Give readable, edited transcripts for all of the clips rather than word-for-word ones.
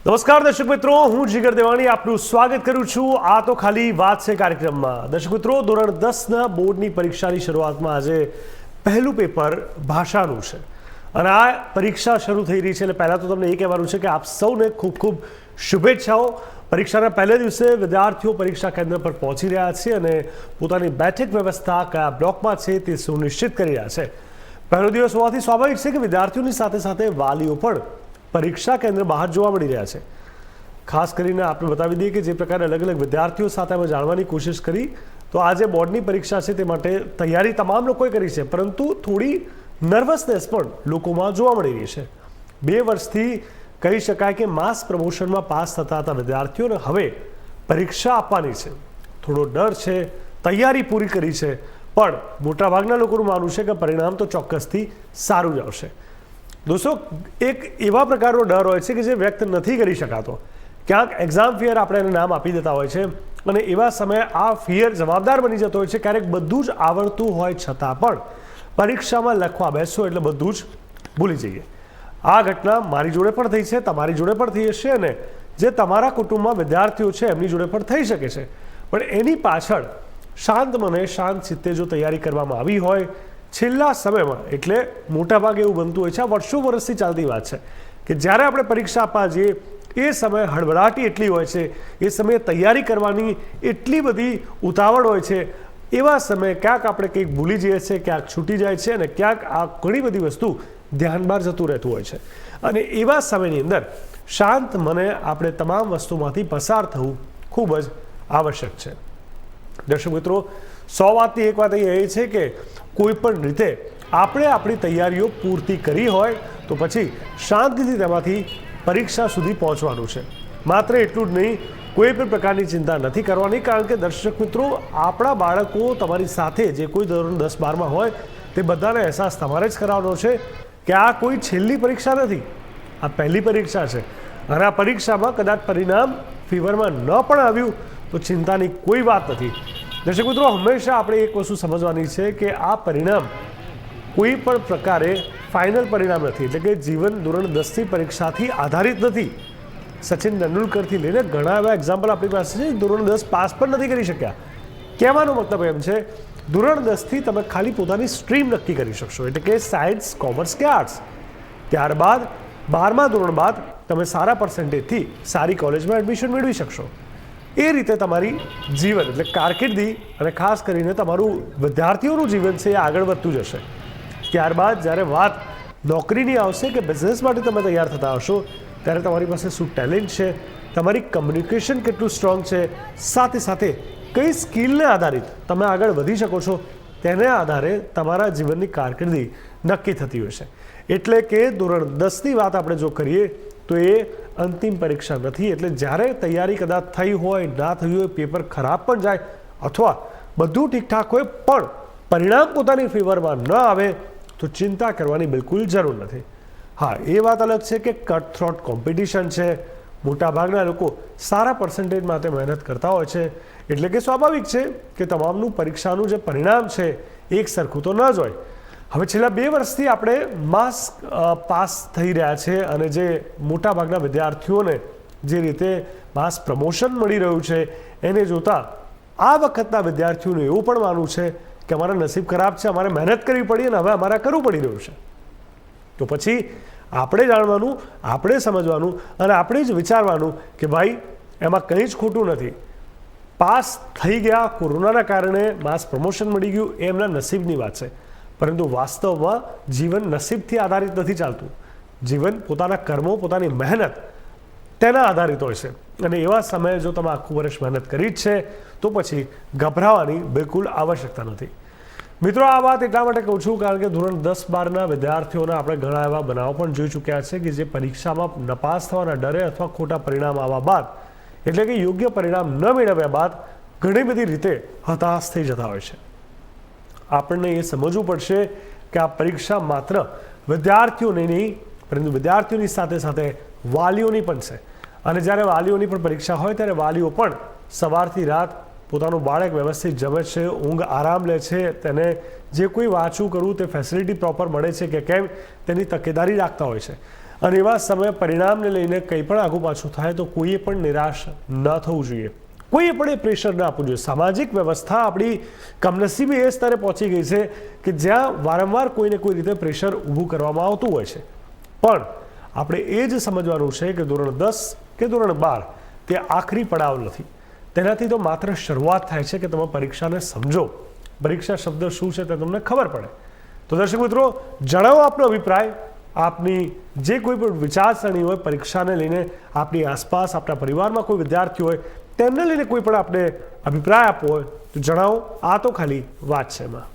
નમસ્કાર દર્શક મિત્રો, હું જીગર દેવાણી આપનું સ્વાગત કરું છું આ તો ખાલી વાત છે કાર્યક્રમમાં। દર્શક મિત્રો, ધોરણ 10ના બોર્ડની પરીક્ષાની શરૂઆતમાં આજે પહેલું પેપર ભાષાનું છે અને આ પરીક્ષા શરૂ થઈ રહી છે એટલે પહેલાં તો તમને એ કહેવાનું છે કે આપ સૌને ખૂબ ખૂબ શુભેચ્છાઓ। પરીક્ષાના પહેલા દિવસે વિદ્યાર્થીઓ પરીક્ષા કેન્દ્ર પર પહોંચી રહ્યા છે અને પોતાની બેઠક વ્યવસ્થા કયા બ્લોકમાં છે તે સુનિશ્ચિત કરી રહ્યા છે। પહેલો દિવસ હોવાથી સ્વાભાવિક છે કે વિદ્યાર્થીઓની સાથે સાથે વાલીઓ પણ પરીક્ષા કેન્દ્ર બહાર જોવા મળી રહ્યા છે। ખાસ કરીને આપણે બતાવી દઈએ કે જે પ્રકારે અલગ અલગ વિદ્યાર્થીઓ સાથે અમે જાણવાની કોશિશ કરી તો આજે બોર્ડની પરીક્ષા છે તે માટે તૈયારી તમામ લોકોએ કરી છે, પરંતુ થોડી નર્વસનેસ પણ લોકોમાં જોવા મળી રહી છે। 2 વર્ષથી કહી શકાય કે માસ પ્રમોશનમાં પાસ થતા હતા વિદ્યાર્થીઓને હવે પરીક્ષા આપવાની છે, થોડો ડર છે, તૈયારી પૂરી કરી છે, પણ મોટાભાગના લોકોનું માનવું છે કે પરિણામ તો ચોક્કસથી સારું જ આવશે। દોસ્તો, એક એવા પ્રકારનો ડર હોય છે કે જે વ્યક્ત નથી કરી શકાતો। ક્યાંક એક્ઝામ ફિયર આપણે એને નામ આપી દેતા હોય છે અને એવા સમયે આ ફિયર જવાબદાર બની જતો હોય છે। ક્યારેક બધું જ આવડતું હોય છતાં પણ પરીક્ષામાં લખવા બેસો એટલે બધું જ ભૂલી જઈએ। આ ઘટના મારી જોડે પણ થઈ છે, તમારી જોડે પણ થઈ હશે અને જે તમારા કુટુંબમાં વિદ્યાર્થીઓ છે એમની જોડે પણ થઈ શકે છે। પણ એની પાછળ શાંત મને શાંત ચિત્તે જો તૈયારી કરવામાં આવી હોય છેલ્લા સમયમાં, એટલે મોટાભાગે એવું બનતું હોય છે, આ વર્ષો વર્ષથી ચાલતી વાત છે કે જ્યારે આપણે પરીક્ષા આપવા જઈએ એ સમયે હળબળાટી એટલી હોય છે, એ સમયે તૈયારી કરવાની એટલી બધી ઉતાવળ હોય છે, એવા સમયે ક્યાંક આપણે કંઈક ભૂલી જઈએ છીએ, ક્યાંક છૂટી જાય છે અને ક્યાંક આ ઘણી બધી વસ્તુ ધ્યાન બહાર જતું રહેતું હોય છે અને એવા સમયની અંદર શાંત મને આપણે તમામ વસ્તુમાંથી પસાર થવું ખૂબ જ આવશ્યક છે। દર્શક મિત્રો, 100 વાતની એક વાત એ છે કે કોઈ પણ રીતે આપણે આપણી તૈયારીઓ પૂર્તિ કરી હોય તો પછી શાંતિથી તેમાંથી પરીક્ષા સુધી પહોંચવાનું છે। માત્ર એટલું જ નહીં, કોઈ પણ પ્રકારની ચિંતા નથી કરવાની, કારણ કે દર્શક મિત્રો, આપણા બાળકો તમારી સાથે જે કોઈ ધોરણ 10-12માં હોય તે બધાને અહેસાસ તમારે જ કરાવવાનો છે કે આ કોઈ છેલ્લી પરીક્ષા નથી, આ પહેલી પરીક્ષા છે અને આ પરીક્ષામાં કદાચ પરિણામ ફેવરમાં ન પણ આવ્યું તો ચિંતાની કોઈ વાત નથી। દર્શક મિત્રો, હંમેશા આપણે એક વસ્તુ સમજવાની છે કે આ પરિણામ કોઈ પણ પ્રકારે ફાઇનલ પરિણામ નથી, એટલે કે જીવન ધોરણ 10ની પરીક્ષાથી આધારિત નથી। સચિન તેંડુલકરથી લઈને ઘણા એવા એક્ઝામ્પલ આપણી પાસે છે, ધોરણ 10 પાસ પણ નથી કરી શક્યા। કહેવાનો મતલબ એમ છે, ધોરણ 10થી તમે ખાલી પોતાની સ્ટ્રીમ નક્કી કરી શકશો, એટલે કે સાયન્સ, કોમર્સ કે આર્ટ્સ। ત્યારબાદ 12મા ધોરણ બાદ તમે સારા પર્સન્ટેજથી સારી કોલેજમાં એડમિશન મેળવી શકશો। એ રીતે તમારી જીવન એટલે કારકિર્દી અને ખાસ કરીને તમારું વિદ્યાર્થીઓનું જીવન છે એ આગળ વધતું જશે। ત્યારબાદ જ્યારે વાત નોકરીની આવશે કે બિઝનેસ માટે તમે તૈયાર થતા હશો ત્યારે તમારી પાસે શું ટેલેન્ટ છે, તમારી કમ્યુનિકેશન કેટલું સ્ટ્રોંગ છે, સાથે સાથે કઈ સ્કિલને આધારિત તમે આગળ વધી શકો છો તેને આધારે તમારા જીવનની કારકિર્દી નક્કી થતી હોય છે। એટલે કે ધોરણ 10ની વાત આપણે જો કરીએ તો એ અંતિમ પરીક્ષા નથી। એટલે જ્યારે તૈયારી કદાચ થઈ હોય, ના થઈ હોય, પેપર ખરાબ પણ જાય અથવા બધું ઠીકઠાક હોય પણ પરિણામ પોતાની ફેવરમાં ન આવે તો ચિંતા કરવાની બિલકુલ જરૂર નથી। હા, એ વાત અલગ છે કે કટ થ્રોટ કોમ્પિટિશન છે, મોટાભાગના લોકો સારા પર્સન્ટેજ માટે મહેનત કરતા હોય છે, એટલે કે સ્વાભાવિક છે કે તમામનું પરીક્ષાનું જે પરિણામ છે એક સરખું તો ન જ હોય। હવે છેલ્લા 2 વર્ષથી આપણે માસ પાસ થઈ રહ્યા છે અને જે મોટાભાગના વિદ્યાર્થીઓને જે રીતે માસ પ્રમોશન મળી રહ્યું છે એને જોતાં આ વખતના વિદ્યાર્થીઓનું એવું પણ માનવું છે કે અમારા નસીબ ખરાબ છે, અમારે મહેનત કરવી પડી અને હવે અમારે કરવું પડી રહ્યું છે। તો પછી આપણે જાણવાનું, આપણે સમજવાનું અને આપણે જ વિચારવાનું કે ભાઈ એમાં કંઈ જ ખોટું નથી। પાસ થઈ ગયા, કોરોનાના કારણે માસ પ્રમોશન મળી ગયું એ એમના નસીબની વાત છે, પરંતુ વાસ્તવમાં જીવન નસીબથી આધારિત નથી ચાલતું। જીવન પોતાના કર્મો, પોતાની મહેનત તેના આધારિત હોય છે અને એવા સમયે જો તમે આખું વર્ષ મહેનત કરી જ છે તો પછી ગભરાવાની બિલકુલ આવશ્યકતા નથી। મિત્રો, આ વાત એટલા માટે કહું છું કારણ કે ધોરણ 10-12ના વિદ્યાર્થીઓના આપણે ઘણા એવા બનાવો પણ જોઈ ચૂક્યા છે કે જે પરીક્ષામાં નપાસ થવાના ડરે અથવા ખોટા પરિણામ આવવા બાદ, એટલે કે યોગ્ય પરિણામ ન મેળવ્યા બાદ ઘણી બધી રીતે હતાશ થઈ જતા હોય છે। આપણને એ સમજવું પડશે કે આ પરીક્ષા માત્ર વિદ્યાર્થીઓની નહીં પરંતુ વિદ્યાર્થીઓની સાથે સાથે વાલીઓની પણ છે અને જ્યારે વાલીઓની પણ પરીક્ષા હોય ત્યારે વાલીઓ પણ સવારથી રાત પોતાનું બાળક વ્યવસ્થિત જમે છે, ઊંઘ આરામ લે છે, તેને જે કોઈ વાંચવું કરવું તે ફેસિલિટી પ્રોપર મળે છે કે કેમ તેની તકેદારી રાખતા હોય છે અને એવા સમયે પરિણામને લઈને કંઈ પણ આગુ પાછું થાય તો કોઈએ પણ નિરાશ ન થવું જોઈએ, કોઈએ પણ એ પ્રેશર ન આપવું જોઈએ. સામાજિક વ્યવસ્થા આપણી કમનસીબે એ સ્તરે પહોંચી ગઈ છે કે જ્યાં વારંવાર કોઈને કોઈ રીતે પ્રેશર ઊભું કરવામાં આવતું હોય છે. પણ આપણે એ જ સમજવાનું છે કે ધોરણ 10 કે ધોરણ 12 તે આખરી પડાવ નથી. તેનાથી તો માત્ર શરૂઆત થાય છે કે તમે પરીક્ષાને સમજો, પરીક્ષા શબ્દ શું છે તે તમને ખબર પડે. તો દર્શક મિત્રો, જણાવો આપનો અભિપ્રાય, આપની જે કોઈ પણ વિચારસરણી હોય પરીક્ષાને લઈને, આપની આસપાસ આપણા પરિવારમાં કોઈ વિદ્યાર્થી હોય તેમને લઈને કોઈ પણ આપણે અભિપ્રાય આપવો હોય તો જણાવો. આ તો ખાલી વાત છે એમાં.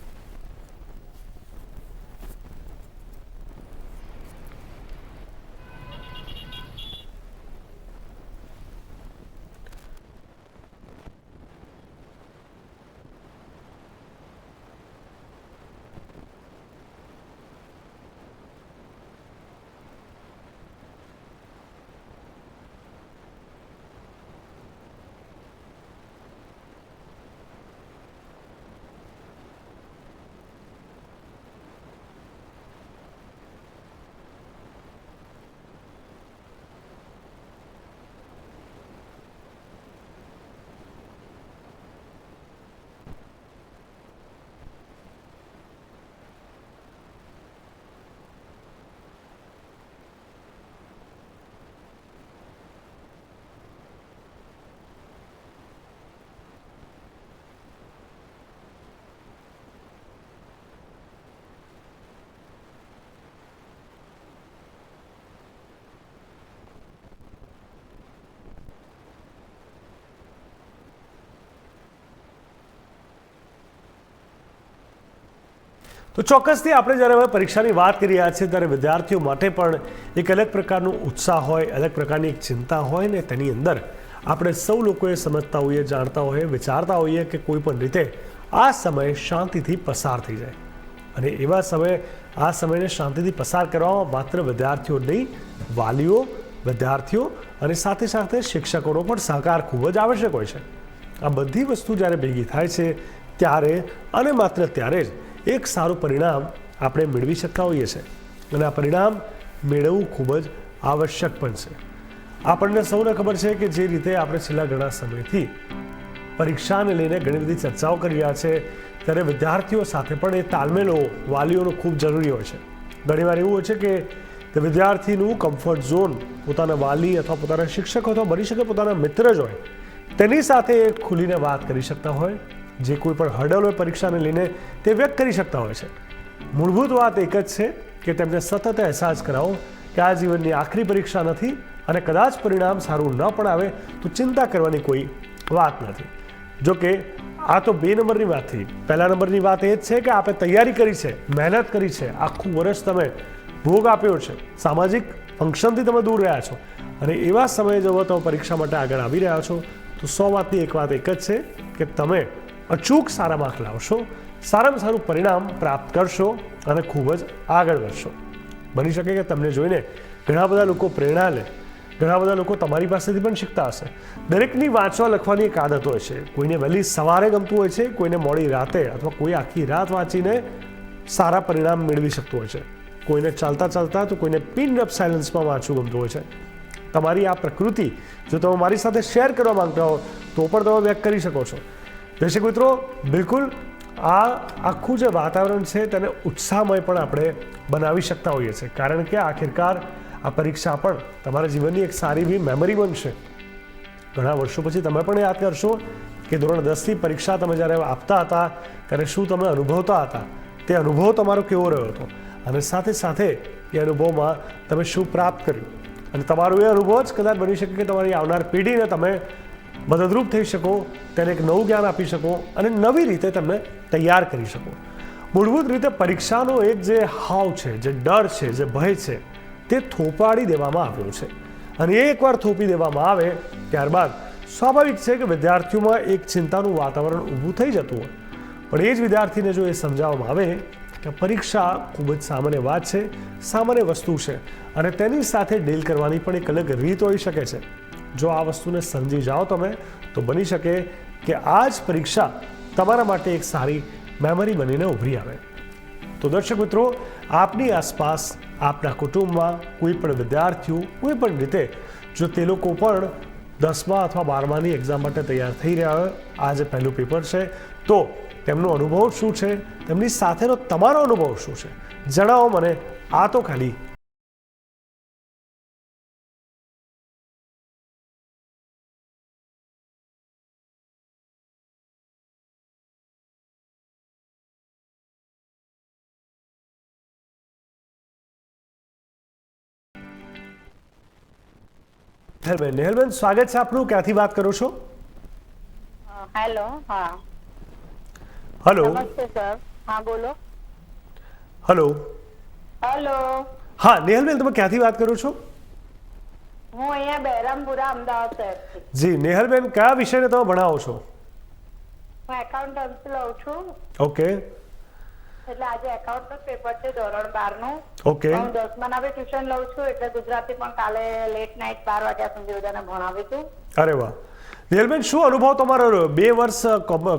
તો ચોક્કસથી આપણે જ્યારે હવે પરીક્ષાની વાત કરી રહ્યા છીએ ત્યારે વિદ્યાર્થીઓ માટે પણ એક અલગ પ્રકારનો ઉત્સાહ હોય, અલગ પ્રકારની એક ચિંતા હોય ને તેની અંદર આપણે સૌ લોકોએ સમજતા હોઈએ, જાણતા હોઈએ, વિચારતા હોઈએ કે કોઈ પણ રીતે આ સમય શાંતિથી પસાર થઈ જાય. અને એવા સમયે આ સમયને શાંતિથી પસાર કરવામાં માત્ર વિદ્યાર્થીઓ નહીં, વાલીઓ, વિદ્યાર્થીઓ અને સાથે સાથે શિક્ષકોનો પણ સહકાર ખૂબ જ આવશ્યક હોય છે. આ બધી વસ્તુ જ્યારે ભેગી થાય છે ત્યારે અને માત્ર ત્યારે જ એક સારું પરિણામ આપણે મેળવી શકતા હોઈએ છીએ. અને આ પરિણામ મેળવવું ખૂબ જ આવશ્યક પણ છે. આપણને સૌને ખબર છે કે જે રીતે આપણે છેલ્લા ઘણા સમયથી પરીક્ષાને લઈને ઘણી બધી ચર્ચાઓ કરી રહ્યા છે ત્યારે વિદ્યાર્થીઓ સાથે પણ એ તાલમેલ વાલીઓનો ખૂબ જરૂરી હોય છે. ઘણીવાર એવું હોય છે કે તે વિદ્યાર્થીનું કમ્ફર્ટ ઝોન પોતાના વાલી અથવા પોતાના શિક્ષક અથવા બની શકે પોતાના મિત્ર જ હોય, તેની સાથે ખુલીને વાત કરી શકતા હોય, જે કોઈ પણ હર્ડલ હોય પરીક્ષાને લઈને તે વ્યક્ત કરી શકતા હોય છે. મૂળભૂત વાત એક જ છે કે તેમને સતત અહેસાસ કરાવો કે આ જીવનની આખરી પરીક્ષા નથી અને કદાચ પરિણામ સારું ન પણ આવે તો ચિંતા કરવાની કોઈ વાત નથી. જો કે આ તો 2 નંબરની વાત થઈ. પહેલા નંબરની વાત એ જ છે કે આપણે તૈયારી કરી છે, મહેનત કરી છે, આખું વર્ષ તમે ભોગ આપ્યો છે, સામાજિક ફંક્શનથી તમે દૂર રહ્યા છો અને એવા સમયે જો તમે પરીક્ષા માટે આગળ આવી રહ્યા છો તો 100 વાતની એક વાત એક જ છે કે તમે અચૂક સારા માર્ક લાવશો, સારામાં સારું પરિણામ પ્રાપ્ત કરશો અને ખૂબ જ આગળ વધશો. બની શકે કે તમને જોઈને ઘણા બધા લોકો પ્રેરણા લે, ઘણા બધા લોકો તમારી પાસેથી પણ શીખતા હશે. દરેકની વાંચવા લખવાની એક આદત હોય છે. કોઈને વહેલી સવારે ગમતું હોય છે, કોઈને મોડી રાતે અથવા કોઈ આખી રાત વાંચીને સારા પરિણામ મેળવી શકતું હોય છે. કોઈને ચાલતા ચાલતા તો કોઈને પિન ડ્રોપ સાયલન્સમાં વાંચવું ગમતું હોય છે. તમારી આ પ્રકૃતિ જો તમે મારી સાથે શેર કરવા માંગતા હો તો પણ તમે વ્યક્ત કરી શકો છો. દર્શક મિત્રો, બિલકુલ આ આખું જે વાતાવરણ છે તેને ઉત્સાહમય પણ આપણે બનાવી શકતા હોઈએ છીએ, કારણ કે આખિરકાર આ પરીક્ષા પણ તમારા જીવનની એક સારી એવી મેમરી બનશે. ઘણા વર્ષો પછી તમે પણ યાદ કરશો કે ધોરણ 10ની પરીક્ષા તમે જ્યારે આપતા હતા ત્યારે શું તમે અનુભવતા હતા, તે અનુભવ તમારો કેવો રહ્યો હતો અને સાથે સાથે એ અનુભવમાં તમે શું પ્રાપ્ત કર્યું. અને તમારો એ અનુભવ જ કદાચ બની શકે કે તમારી આવનાર પેઢીને તમે મદદરૂપ થઈ શકો, તેને એક નવું જ્ઞાન આપી શકો અને નવી રીતે તમને તૈયાર કરી શકો. મૂળભૂત રીતે પરીક્ષાનો એક જે હાવ છે, જે ડર છે, જે ભય છે તે થોપાડી દેવામાં આવ્યો છે. અને એ એકવાર થોપી દેવામાં આવે ત્યારબાદ સ્વાભાવિક છે કે વિદ્યાર્થીઓમાં એક ચિંતાનું વાતાવરણ ઊભું થઈ જતું હોય. પણ એ જ વિદ્યાર્થીને જો એ સમજાવવામાં આવે કે પરીક્ષા ખૂબ જ સામાન્ય વાત છે, સામાન્ય વસ્તુ છે અને તેની સાથે ડીલ કરવાની પણ એક અલગ રીત હોઈ શકે છે. જો આ વસ્તુને સમજી જાઓ તમે તો બની શકે કે આ જ પરીક્ષા તમારા માટે એક સારી મેમરી બનીને ઉભરી આવે. તો દર્શક મિત્રો, આપની આસપાસ આપના કુટુંબમાં કોઈ પણ વિદ્યાર્થીઓ કોઈ પણ રીતે જો તે લોકો પણ 10મા અથવા 12માની એક્ઝામ માટે તૈયાર થઈ રહ્યા હોય, આજે પહેલું પેપર છે, તો તેમનો અનુભવ શું છે, તેમની સાથેનો તમારો અનુભવ શું છે, જણાવો મને. આ તો ખાલી નેહલબેન, સ્વાગત છે આપનું. ક્યાંથી વાત કરો છો? હેલો. હા, હલો. નમસ્તે સર. હા, બોલો. હલો. હેલો. હા નેહલબેન, તમે ક્યાંથી વાત કરો છો? હું અહીંયા બહેરામપુરા, અમદાવાદ શહેરથી. જી નેહલબેન, કયા વિષયને તમે ભણાવો છો? હું એકાઉન્ટન્સી લઉં છું. ઓકે. એટલે આજે એકાઉન્ટ પેપર છે ધોરણ 12નું. ઓકે. હું 10માના બી ટ્યુશન લઉં છું, એટલે ગુજરાતી પણ કાલે લેટ નાઇટ 12 વાગ્યા સુધી બધાને ભણાવી છું. અરે વાહ. નેહલબેન, શું અનુભવ તમારો રહ્યો? 2 વર્ષ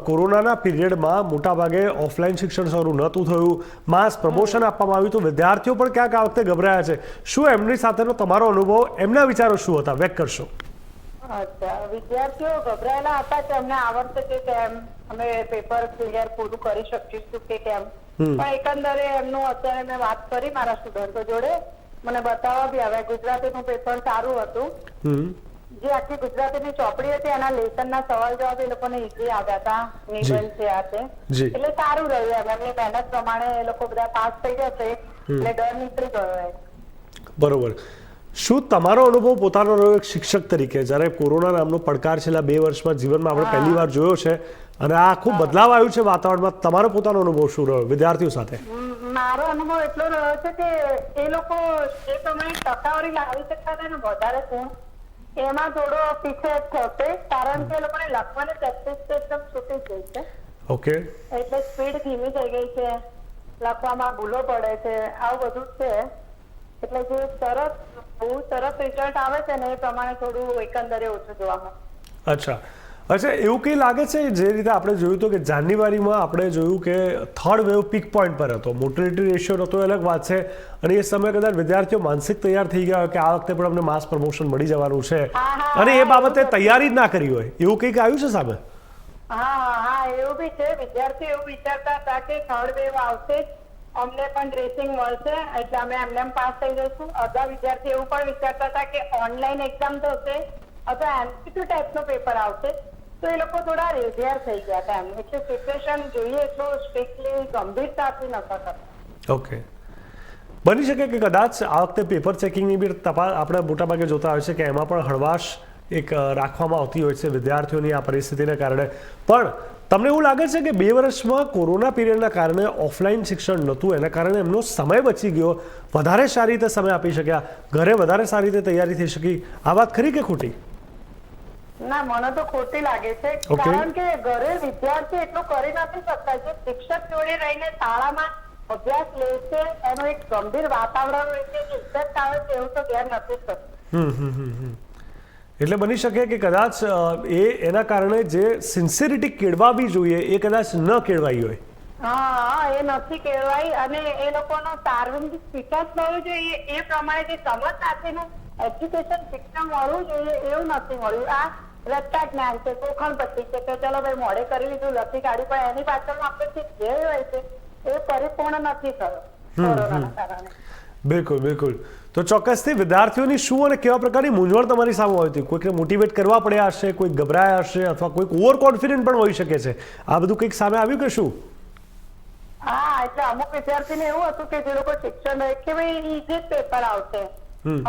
કોરોનાના પીરિયડમાં મોટાભાગે ઓફલાઈન શિક્ષણ શરૂ નહોતું થયું, માસ પ્રમોશન આપવામાં આવ્યું, તો વિદ્યાર્થીઓ પણ ક્યાંક આ વખતે ગભરાયા છે. શું એમની સાથેનો તમારો અનુભવ, એમના વિચારો શું હતા, વ્યક્ત કરશો? અચ્છા, વિદ્યાર્થીઓ ગભરાયેલા હતા કે અમને આવડશે કે કેમ, અમે પેપર ક્લિયર પૂરું કરી શકીશું કે કેમ. પણ એકંદરે એમનું અત્યારે મેં વાત કરી મારા સ્ટુડન્ટો જોડે, મને બતાવવા બી આવે ગુજરાતીનું પેપર સારું હતું. જે આખી ગુજરાતીની ચોપડી હતી એના લેસનના સવાલ જવાબ એ લોકોને ઈઝી આવ્યા હતા. નિબંધ છે આ છે, એટલે સારું રહ્યું. એમની મહેનત પ્રમાણે એ લોકો બધા પાસ થઈ જશે એટલે ડર નીકળી ગયો. બરોબર. શું તમારો અનુભવ પોતાનો રહ્યો એક શિક્ષક તરીકે, જ્યારે કોરોના નામનો પડકાર છેલ્લા 2 વર્ષમાં જીવનમાં આપણે પહેલી વાર જોયો છે અને આ ખૂબ બદલાવ આવ્યું છે વાતાવરણમાં, તમારો પોતાનો અનુભવ શું રહ્યો વિદ્યાર્થીઓ સાથે? મારો અનુભવ એટલો રહ્યો છે કે એ લોકો જે પ્રમાણે ટકાવારી લાવી શકતા હતા ને વધારે ગુણ, એમાં થોડો પીછે થશે, કારણ કે એ લોકોને લખવાની પ્રેક્ટિસ એકદમ છૂટી ગઈ છે. ઓકે. એટલે સ્પીડ ધીમી થઈ ગઈ છે, લખવામાં ભૂલો પડે છે, આવું બધું છે. એટલે જે બહુ સરસ રિઝલ્ટ આવે છે ને એ પ્રમાણે થોડું એકંદરે ઓછું જોવા મળે. અચ્છા, એવું કંઈ લાગે છે જે રીતે આપણે જોયું હતું કે જાન્યુઆરીમાં આપણે જોયું કે થર્ડ વેવ પીક પોઈન્ટ પર હતો, મોર્ટેલિટી રેશિયો હતો, અલગ વાત છે, અને એ સમયે કદાચ વિદ્યાર્થીઓ માનસિક તૈયાર થઈ ગયા હોય કે આ વખતે પણ અમને માસ પ્રમોશન મળી જવાનું છે, અને એ બાબતે તૈયારી જ ના કરી હોય, એવું કંઈક આવ્યું છે સામે? હા, એવું બી છે. વિદ્યાર્થીઓ એવું વિચારતા હતા કે થર્ડ વેવ આવશે, અમને પણ ડ્રેસિંગ મળશે એટલે અમે એમને પાસ થઈ જઈશું. અડધા વિદ્યાર્થી એવું પણ વિચારતા હતા કે ઓનલાઈન એક્ઝામ થશે અથવા એમસીક્યુ ટાઈપનો પેપર આવશે, તો એ લોકો થોડા રેઝિયાર થઈ ગયા હતા. એટલે પ્રિપરેશન જોઈએ એટલું સ્ટ્રિક્ટલી ગંભીરતાથી નતા કરતા. ઓકે. બની શકે કે કદાચ આ વખતે પેપર ચેકિંગની બી તપાસ આપણે મોટાભાગે જોતા હોય છે કે એમાં પણ હળવાશ એક રાખવામાં આવતી હોય છે વિદ્યાર્થીઓની આ પરિસ્થિતિને કારણે. પણ તમને એવું લાગે છે કે 2 વર્ષમાં કોરોના પીરિયડના કારણે ઓફલાઈન શિક્ષણ નહોતું, એના કારણે એમનો સમય બચી ગયો, વધારે સારી રીતે સમય આપી શક્યા, ઘરે વધારે સારી રીતે તૈયારી થઈ શકી, આ વાત ખરી કે ખોટી? ના, મને તો ખોટી લાગે છે, કારણ કે ઘરે વિદ્યાર્થી એટલું કરી નથી શકતા. જે શિક્ષક જોડે રહીને શાળામાં અભ્યાસ લે છે એનું એક ગંભીર વાતાવરણ હોય છે, જે ઇફેક્ટ આવે છે, એવું તો ઘેર નથી થતું. એટલે બની શકે કે કદાચ એના કારણે જે સિન્સિયરિટી કેળવાવી જોઈએ એ કદાચ ન કેળવાઈ હોય. હા, એ નથી કેળવાઈ, અને એ લોકોનો સાર્વજનિક વિકાસ થવો જોઈએ એ પ્રમાણે જે સમજ સાથેનું એજ્યુકેશન શિક્ષણ મળવું જોઈએ એવું નથી મળ્યું. આ રટ્ટા જ્ઞાન છે, કોખણ પટ્ટી છે કે ચલો ભાઈ મોડે કરી લીધું, લખી કાઢ્યું, પણ એની પાછળ આપણે જે ધ્યેય હોય છે એ પરિપૂર્ણ નથી થયો કોરોનાના કારણે. બિલકુલ બિલકુલ. તો ચોક્કસથી વિદ્યાર્થીઓની શું અને કેવા પ્રકારની મૂંઝવણ તમારી સામે હોય હતી? કોઈકને મોટિવેટ કરવા પડ્યા હશે, કોઈક ગભરાયા હશે, અથવા કોઈક ઓવર કોન્ફિડન્ટ પણ હોઈ શકે છે. આ બધું કંઈક સામે આવ્યું કે શું? હા, એટલે અમુક વિદ્યાર્થીને એવું હતું કે જે લોકો શિક્ષણ કે ભાઈ ઈઝી પેપર આવશે,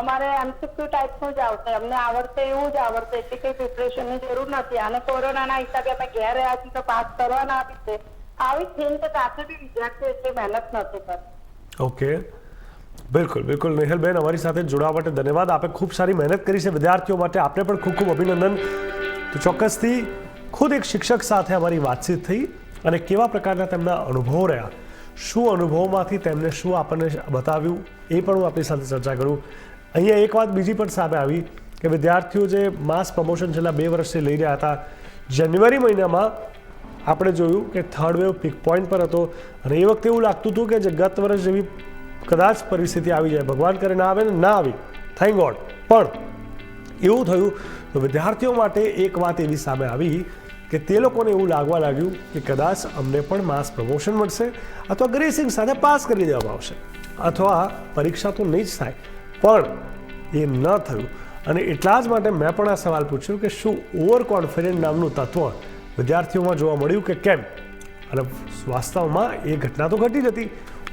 અમારે એમસીક્યુ ટાઈપનું જ આવશે, અમને આવડશે એવું જ આવડશે, એટલે કઈ પ્રિપરેશનની જરૂર નથી, અને કોરોનાના હિસાબે અમે ઘેર રહ્યા છીએ તો પાસ કરવાના આપી છે, આવી થિંક સાથે બી વિદ્યાર્થીઓ એટલી મહેનત નથી કરતા. ઓકે, બિલકુલ બિલકુલ. નેહલબેન, અમારી સાથે જોડાવા માટે ધન્યવાદ. આપે ખૂબ સારી મહેનત કરી છે વિદ્યાર્થીઓ માટે, આપને પણ ખૂબ ખૂબ અભિનંદન. તો ચોક્કસથી ખુદ એક શિક્ષક સાથે અમારી વાતચીત થઈ અને કેવા પ્રકારના તેમના અનુભવો રહ્યા, શું અનુભવમાંથી તેમને શું આપણને બતાવ્યું એ પણ હું આપણી સાથે ચર્ચા કરું. અહીંયા એક વાત બીજી પણ સામે આવી કે વિદ્યાર્થીઓ જે માસ પ્રમોશન છેલ્લા 2 વર્ષથી લઈ રહ્યા હતા, જાન્યુઆરી મહિનામાં આપણે જોયું કે થર્ડ વેવ પીક પોઈન્ટ પર હતો, અને એ વખતે એવું લાગતું હતું કે જે ગત વર્ષ જેવી કદાચ પરિસ્થિતિ આવી જાય, ભગવાન કરે ના આવે ને ના આવી, થેન્ક ગોડ, પણ એવું થયું તો વિદ્યાર્થીઓ માટે એક વાત એવી સામે આવી કે તે લોકોને એવું લાગવા લાગ્યું કે કદાચ અમને પણ માસ પ્રમોશન મળશે અથવા ગ્રેસિંગ સાથે પાસ કરી દેવામાં આવશે અથવા પરીક્ષા તો નહીં જ થાય, પણ એ ન થયું. અને એટલા જ માટે મેં પણ આ સવાલ પૂછ્યો કે શું ઓવર કોન્ફિડન્ટ નામનું તત્વ વિદ્યાર્થીઓમાં જોવા મળ્યું કે કેમ? અને વાસ્તવમાં એ ઘટના તો ઘટી જ હતી.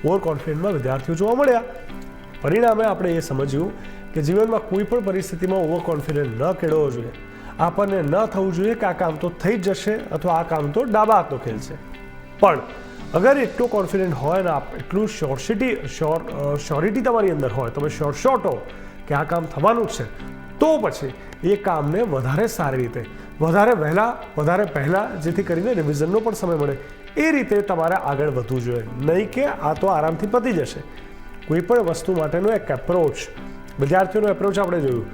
ઓવર કોન્ફિડન્ટમાં વિદ્યાર્થીઓ જોવા મળ્યા. પરિણામે આપણે એ સમજ્યું કે જીવનમાં કોઈ પણ પરિસ્થિતિમાં ઓવર કોન્ફિડન્ટ ન કેળવવો જોઈએ. આપણને ન થવું જોઈએ કે આ કામ તો થઈ જ જશે અથવા આ કામ તો ડાબા હાથનો ખેલ છે. પણ અગર એટલો કોન્ફિડન્ટ હોય ને એટલું શ્યોરિટી તમારી અંદર હોય, તમે શ્યોર હો કે આ કામ થવાનું જ છે, તો પછી એ કામને વધારે સારી રીતે, વધારે વહેલા, વધારે પહેલાં, જેથી કરીને રિવિઝનનો પણ સમય મળે, એ રીતે તમારે આગળ વધવું જોઈએ. નહીં કે આ તો આરામથી પતી જશે. કોઈ પણ વસ્તુ માટેનો એક એપ્રોચ, વિદ્યાર્થીઓનો એપ્રોચ આપણે જોયું,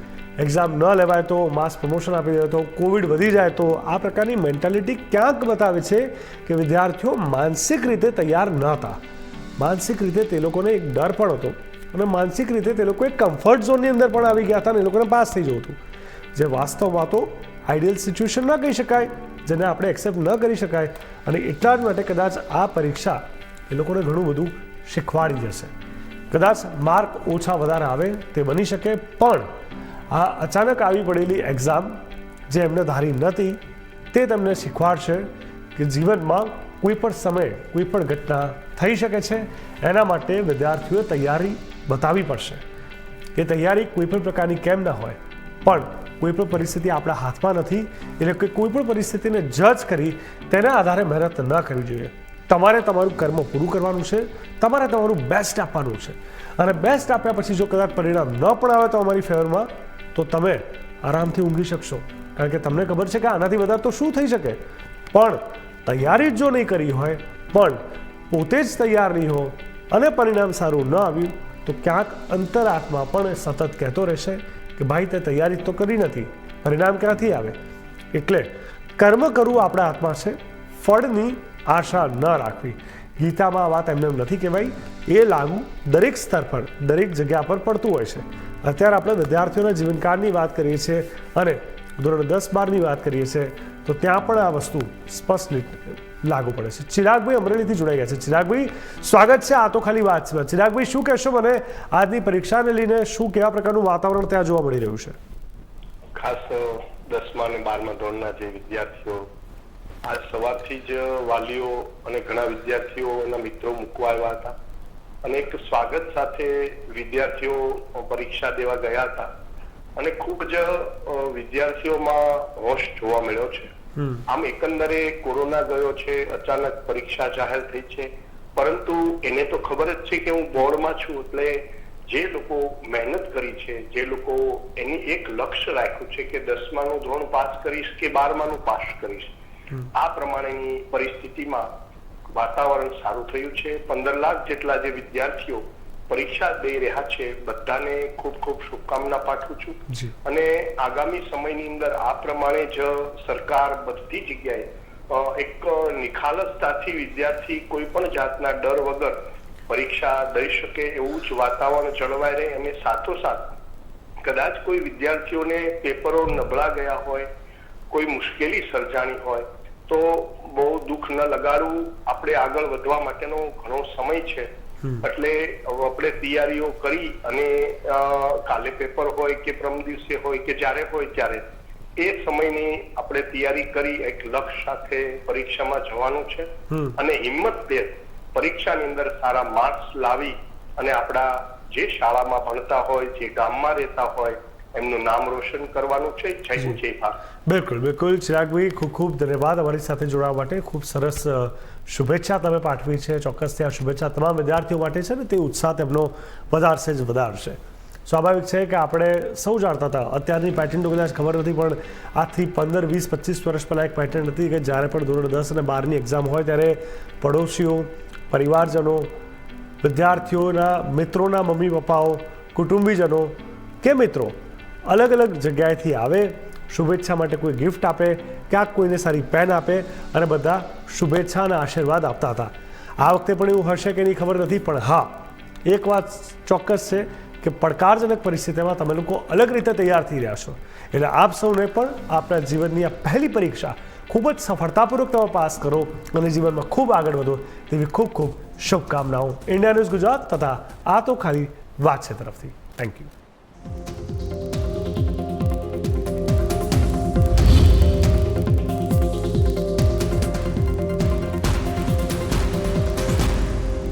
એક્ઝામ ન લેવાય તો માસ પ્રમોશન આપી દે તો, કોવિડ વધી જાય તો, આ પ્રકારની મેન્ટાલિટી ક્યાંક બતાવે છે કે વિદ્યાર્થીઓ માનસિક રીતે તૈયાર ન હતા. માનસિક રીતે તે લોકોને એક ડર પણ હતો અને માનસિક રીતે તે લોકો એક કમ્ફર્ટ ઝોનની અંદર પણ આવી ગયા હતા અને એ લોકોને પાસ થઈ જવું હતું, જે વાસ્તવમાં તો આઈડિયલ સિચ્યુએશન ન કહી શકાય, જેને આપણે એક્સેપ્ટ ન કરી શકાય. અને એટલા જ માટે કદાચ આ પરીક્ષા એ લોકોને ઘણું બધું શીખવાડી જશે. કદાચ માર્ક ઓછા વધારે આવે તે બની શકે, પણ આ અચાનક આવી પડેલી એક્ઝામ જે એમને ધારી નહોતી તે તેમને શીખવાડશે કે જીવનમાં કોઈ પણ સમયે કોઈ પણ ઘટના થઈ શકે છે. એના માટે વિદ્યાર્થીઓએ તૈયારી બતાવવી પડશે. એ તૈયારી કોઈ પણ પ્રકારની કેમ ના હોય, પણ કોઈ પણ પરિસ્થિતિ આપણા હાથમાં નથી, એટલે કે કોઈ પણ પરિસ્થિતિને જજ કરી તેના આધારે મહેનત ન કરવી જોઈએ. તમારે તમારું કર્મ પૂરું કરવાનું છે, તમારે તમારું બેસ્ટ આપવાનું છે. અને બેસ્ટ આપ્યા પછી જો કદાચ પરિણામ ન પણ આવે તો અમારી ફેવરમાં, તો તમે આરામથી ઊંઘી શકશો, કારણ કે તમને ખબર છે કે આનાથી વધારે તો શું થઈ શકે. પણ તૈયારી જો નહીં કરી હોય, પણ પોતે જ તૈયાર નહીં હો અને પરિણામ સારું ન આવ્યું, તો ક્યાંક અંતરાત્મા પણ સતત કહેતો રહેશે કે ભાઈ તે તૈયારી તો કરી નથી, પરિણામ ક્યાંથી આવે. એટલે કર્મ કરવું આપણા હાથમાં છે, ફળની આશા ન રાખવી. ગીતામાં આ વાત એમને નથી કહેવાય, એ લાગુ દરેક સ્તર પર, દરેક જગ્યા પર પડતું હોય છે. અત્યારે આપણે વિદ્યાર્થીઓના જીવનકાળની વાત કરીએ છીએ અને ધોરણ 10-12ની વાત કરીએ છીએ, તો ત્યાં પણ આ વસ્તુ સ્પષ્ટ લાગુ પડે છે. ચિરાગભાઈ અમરેલીથી જોડાઈ ગયા છે. ચિરાગભાઈ, સ્વાગત છે આ તો ખાલી વાત છે. ચિરાગભાઈ, શું કહેશો મને આજની પરીક્ષાને લઈને? શું કેવા પ્રકારનું વાતાવરણ ત્યાં જોવા મળી રહ્યું છે? ખાસ 10મા અને 12મા ધોરણના જે વિદ્યાર્થીઓ, આજ સવારથી જ વાલીઓ અને ઘણા વિદ્યાર્થીઓના મિત્રો મૂકવા આવ્યા હતા અને એક સ્વાગત સાથે વિદ્યાર્થીઓ પરીક્ષા દેવા ગયા હતા અને ખૂબ જ વિદ્યાર્થીઓમાં હોશ જોવા મળ્યો છે. આમ એકંદરે કોરોના ગયો છે, અચાનક પરીક્ષા જાહેર થઈ છે, પરંતુ એને તો ખબર જ છે કે હું બોર્ડમાં છું, એટલે જે લોકો મહેનત કરી છે, જે લોકો એની એક લક્ષ્ય રાખ્યું છે કે 10માનું ધોરણ પાસ કરીશ કે 12માનું પાસ કરીશ, આ પ્રમાણેની પરિસ્થિતિમાં વાતાવરણ સારું થયું છે. 15 લાખ જેટલા જે વિદ્યાર્થીઓ પરીક્ષા દઈ રહ્યા છે, બધાને ખૂબ ખૂબ શુભકામના પાઠવું છું. અને આગામી સમયની અંદર આ પ્રમાણે જ સરકાર બધી જગ્યાએ એક નિખાલસતાથી વિદ્યાર્થી કોઈ પણ જાતના ડર વગર પરીક્ષા દઈ શકે એવું જ વાતાવરણ જળવાઈ રહે. અને સાથોસાથ કદાચ કોઈ વિદ્યાર્થીઓને પેપરો નબળા ગયા હોય, કોઈ મુશ્કેલી સર્જાણી હોય, તો બહુ દુઃખ ન લગાડવું. આપણે આગળ વધવા માટેનો ઘણો સમય છે, એટલે આપણે તૈયારીઓ કરી અને કાલે પેપર હોય કે પરમ દિવસે હોય કે જ્યારે હોય ત્યારે એ સમયની આપણે તૈયારી કરી એક લક્ષ્ય સાથે પરીક્ષામાં જવાનું છે અને હિંમતભેર પરીક્ષાની અંદર સારા માર્ક્સ લાવી અને આપણા જે શાળામાં ભણતા હોય, જે ગામમાં રહેતા હોય, એમનું નામ રોશન કરવાનું છે. જય હિન્દ, જય ભારત. બિલકુલ બિલકુલ. ચિરાગભાઈ, ખૂબ ખૂબ ધન્યવાદ અમારી સાથે જોડાવા માટે. ખૂબ સરસ શુભેચ્છા તમે પાઠવી છે. ચોક્કસથી આ શુભેચ્છા તમામ વિદ્યાર્થીઓ માટે છે ને તે ઉત્સાહ તેમનો વધારશે જ વધારશે. સ્વાભાવિક છે કે આપણે સૌ જાણતા હતા, અત્યારની પેટર્ન તો કદાચ ખબર નથી, પણ આજથી 15, 20, 25 વર્ષ પહેલાં એક પેટર્ન હતી કે જ્યારે પણ ધોરણ 10 અને 12ની એક્ઝામ હોય ત્યારે પડોશીઓ, પરિવારજનો, વિદ્યાર્થીઓના મિત્રોના મમ્મી પપ્પાઓ, કુટુંબીજનો કે મિત્રો અલગ અલગ જગ્યાએથી આવે, શુભેચ્છા માટે કોઈ ગિફ્ટ આપે, ક્યાંક કોઈને સારી પેન આપે અને બધા શુભેચ્છા અને આશીર્વાદ આપતા હતા. આ વખતે પણ એવું હશે કે નહીં ખબર નથી, પણ હા, એક વાત ચોક્કસ છે કે પડકારજનક પરિસ્થિતિમાં તમે લોકો અલગ રીતે તૈયાર થઈ રહ્યા છો, એટલે આપ સૌને પણ આપણા જીવનની આ પહેલી પરીક્ષા ખૂબ જ સફળતાપૂર્વક તમે પાસ કરો અને જીવનમાં ખૂબ આગળ વધો તેવી ખૂબ ખૂબ શુભકામનાઓ. ઇન્ડિયા ન્યૂઝ ગુજરાત તથા આ તો ખાલી વાત છે તરફથી. Thank you.